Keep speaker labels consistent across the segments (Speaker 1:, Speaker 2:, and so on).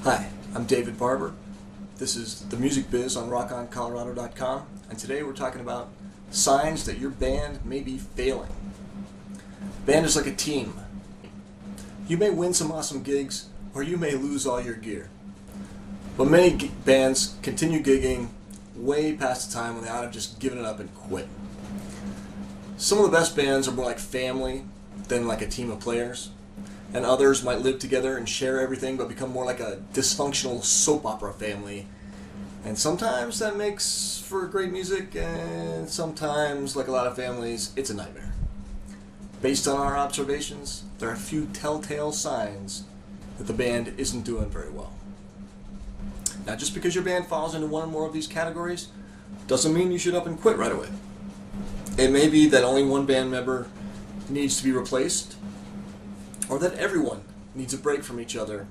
Speaker 1: Hi, I'm David Barber. This is The Music Biz on rockoncolorado.com, and today we're talking about signs that your band may be failing. Band is like a team. You may win some awesome gigs, or you may lose all your gear. But many bands continue gigging way past the time when they ought to have just given it up and quit. Some of the best bands are more like family than like a team of players. And others might live together and share everything but become more like a dysfunctional soap opera family. And sometimes that makes for great music, and sometimes, like a lot of families, it's a nightmare. Based on our observations, there are a few telltale signs that the band isn't doing very well. Now, just because your band falls into one or more of these categories doesn't mean you should up and quit right away. It may be that only one band member needs to be replaced, or that everyone needs a break from each other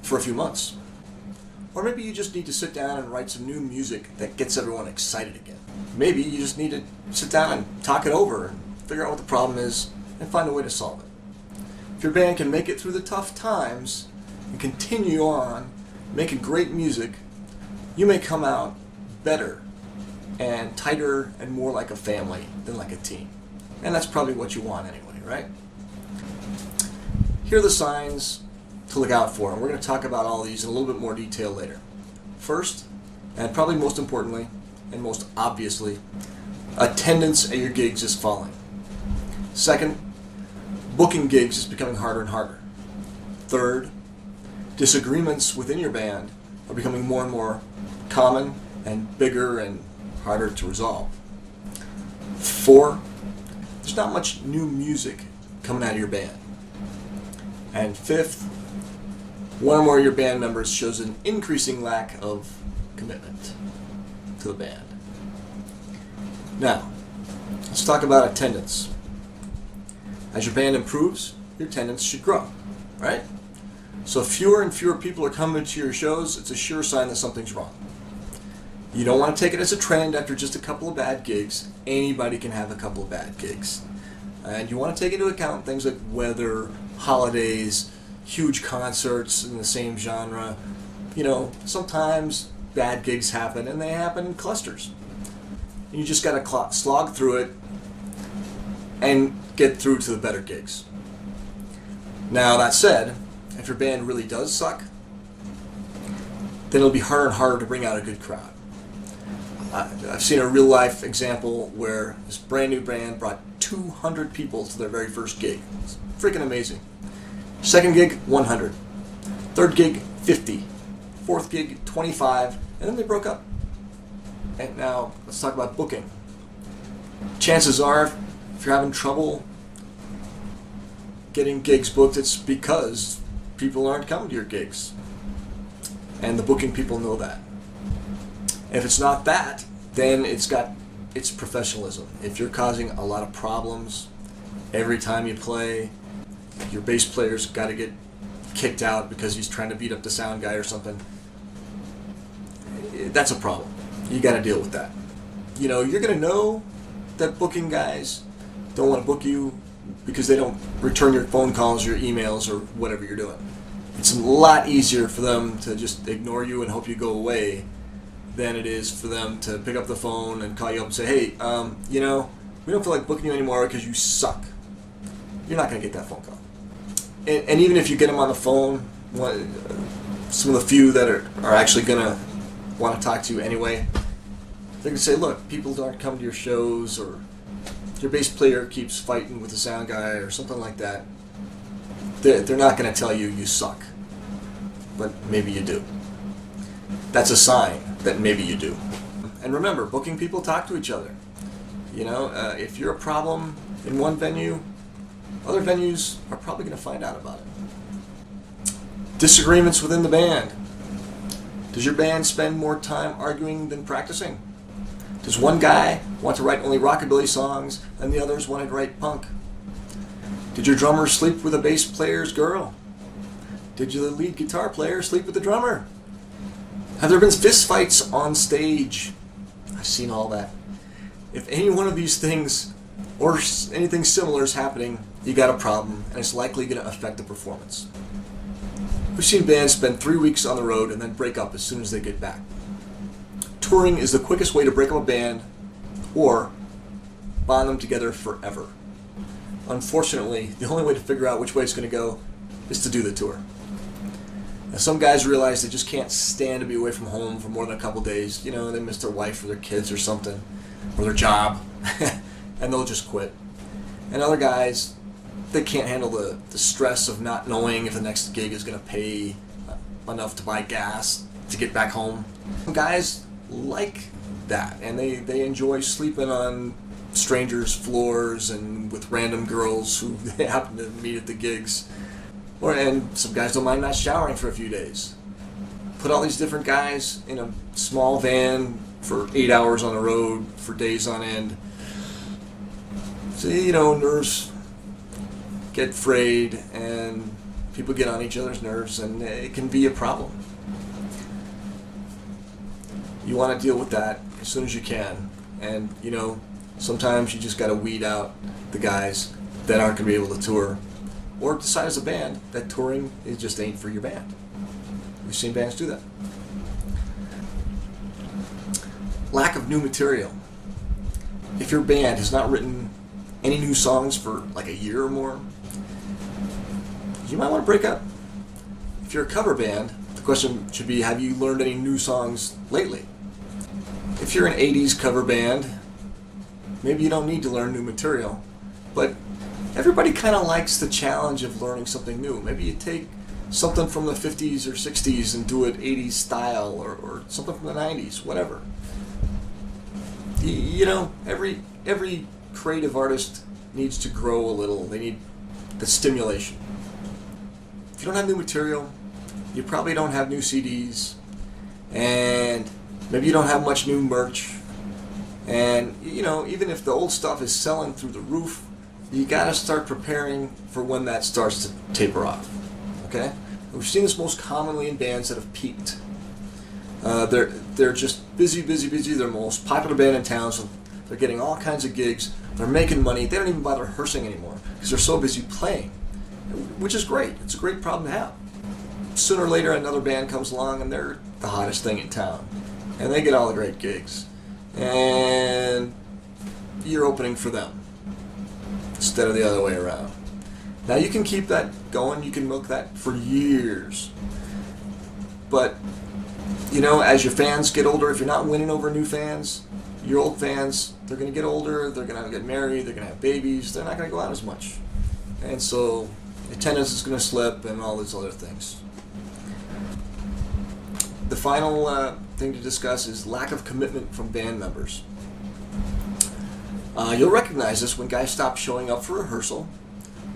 Speaker 1: for a few months. Or maybe you just need to sit down and write some new music that gets everyone excited again. Maybe you just need to sit down and talk it over and figure out what the problem is and find a way to solve it. If your band can make it through the tough times and continue on making great music, you may come out better and tighter and more like a family than like a team. And that's probably what you want anyway, right? Here are the signs to look out for, and we're going to talk about all these in a little bit more detail later. First, and probably most importantly, and most obviously, attendance at your gigs is falling. Second, booking gigs is becoming harder and harder. Third, disagreements within your band are becoming more and more common and bigger and harder to resolve. Four, there's not much new music coming out of your band. And fifth, one or more of your band members shows an increasing lack of commitment to the band. Now, let's talk about attendance. As your band improves, your attendance should grow, right? So if fewer and fewer people are coming to your shows, it's a sure sign that something's wrong. You don't want to take it as a trend after just a couple of bad gigs. Anybody can have a couple of bad gigs. And you want to take into account things like weather, holidays, huge concerts in the same genre. You know, sometimes bad gigs happen, and they happen in clusters. And you just got to slog through it and get through to the better gigs. Now, that said, if your band really does suck, then it'll be harder and harder to bring out a good crowd. I've seen a real-life example where this brand new band brought 200 people to their very first gig. It's freaking amazing. Second gig, 100. Third gig, 50. Fourth gig, 25. And then they broke up. And now, let's talk about booking. Chances are, if you're having trouble getting gigs booked, it's because people aren't coming to your gigs. And the booking people know that. If it's not that, then it's professionalism. If you're causing a lot of problems every time you play, your bass player's got to get kicked out because he's trying to beat up the sound guy or something, that's a problem. You got to deal with that. You know, you're going to know that booking guys don't want to book you because they don't return your phone calls, your emails, or whatever you're doing. It's a lot easier for them to just ignore you and hope you go away than it is for them to pick up the phone and call you up and say, hey, you know, we don't feel like booking you anymore because you suck. You're not going to get that phone call. And even if you get them on the phone, some of the few that are actually going to want to talk to you anyway, they're going to say, look, people aren't coming to your shows, or your bass player keeps fighting with the sound guy or something like that. They're not going to tell you you suck. But maybe you do. That's a sign that maybe you do. And remember, booking people talk to each other. You know, if you're a problem in one venue, other venues are probably going to find out about it. Disagreements within the band. Does your band spend more time arguing than practicing? Does one guy want to write only rockabilly songs and the others want to write punk? Did your drummer sleep with a bass player's girl? Did your lead guitar player sleep with the drummer? Have there been fist fights on stage? I've seen all that. If any one of these things or anything similar is happening, you got a problem, and it's likely going to affect the performance. We've seen bands spend 3 weeks on the road and then break up as soon as they get back. Touring is the quickest way to break up a band or bond them together forever. Unfortunately, the only way to figure out which way it's going to go is to do the tour. Now, some guys realize they just can't stand to be away from home for more than a couple days. You know, they miss their wife or their kids or something, or their job, and they'll just quit. And other guys, they can't handle the stress of not knowing if the next gig is going to pay enough to buy gas to get back home. Some guys like that, and they enjoy sleeping on strangers' floors and with random girls who they happen to meet at the gigs. And some guys don't mind not showering for a few days. Put all these different guys in a small van for 8 hours on the road for days on end. So, you know, nerves get frayed and people get on each other's nerves, and it can be a problem. You want to deal with that as soon as you can. And, you know, sometimes you just got to weed out the guys that aren't going to be able to tour. Or decide as a band that touring just ain't for your band. We've seen bands do that. Lack of new material. If your band has not written any new songs for like a year or more, you might want to break up. If you're a cover band, the question should be, have you learned any new songs lately? If you're an 80s cover band, maybe you don't need to learn new material, but everybody kind of likes the challenge of learning something new. Maybe you take something from the 50s or 60s and do it 80s style, or something from the 90s, whatever. You know, every creative artist needs to grow a little. They need the stimulation. If you don't have new material, you probably don't have new CDs, and maybe you don't have much new merch. And, you know, even if the old stuff is selling through the roof, you got to start preparing for when that starts to taper off. Okay? We've seen this most commonly in bands that have peaked. They're just busy. They're the most popular band in town, so they're getting all kinds of gigs. They're making money. They don't even bother rehearsing anymore because they're so busy playing, which is great. It's a great problem to have. Sooner or later, another band comes along and they're the hottest thing in town, and they get all the great gigs, and you're opening for them instead of the other way around. Now, you can keep that going, you can milk that for years, but you know, as your fans get older, if you're not winning over new fans, your old fans, they're going to get older, they're going to get married, they're going to have babies, they're not going to go out as much, and so attendance is going to slip and all these other things. The final thing to discuss is lack of commitment from band members. You'll recognize this when guys stop showing up for rehearsal,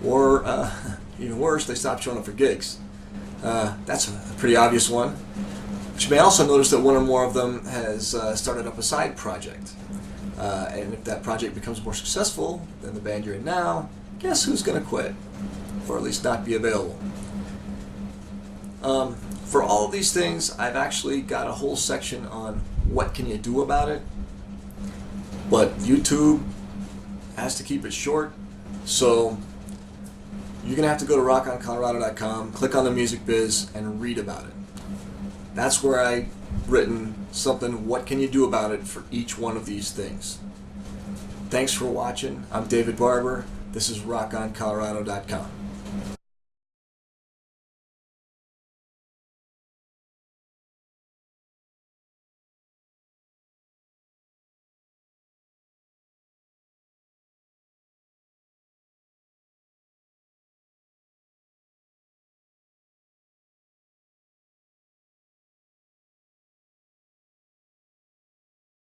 Speaker 1: or even worse, they stop showing up for gigs. That's a pretty obvious one. But you may also notice that one or more of them has started up a side project. And if that project becomes more successful than the band you're in now, guess who's going to quit? Or at least not be available. For all of these things, I've actually got a whole section on what can you do about it. But YouTube has to keep it short, so you're going to have to go to rockoncolorado.com, click on the music biz, and read about it. That's where I've written something, what can you do about it, for each one of these things. Thanks for watching. I'm David Barber. This is rockoncolorado.com.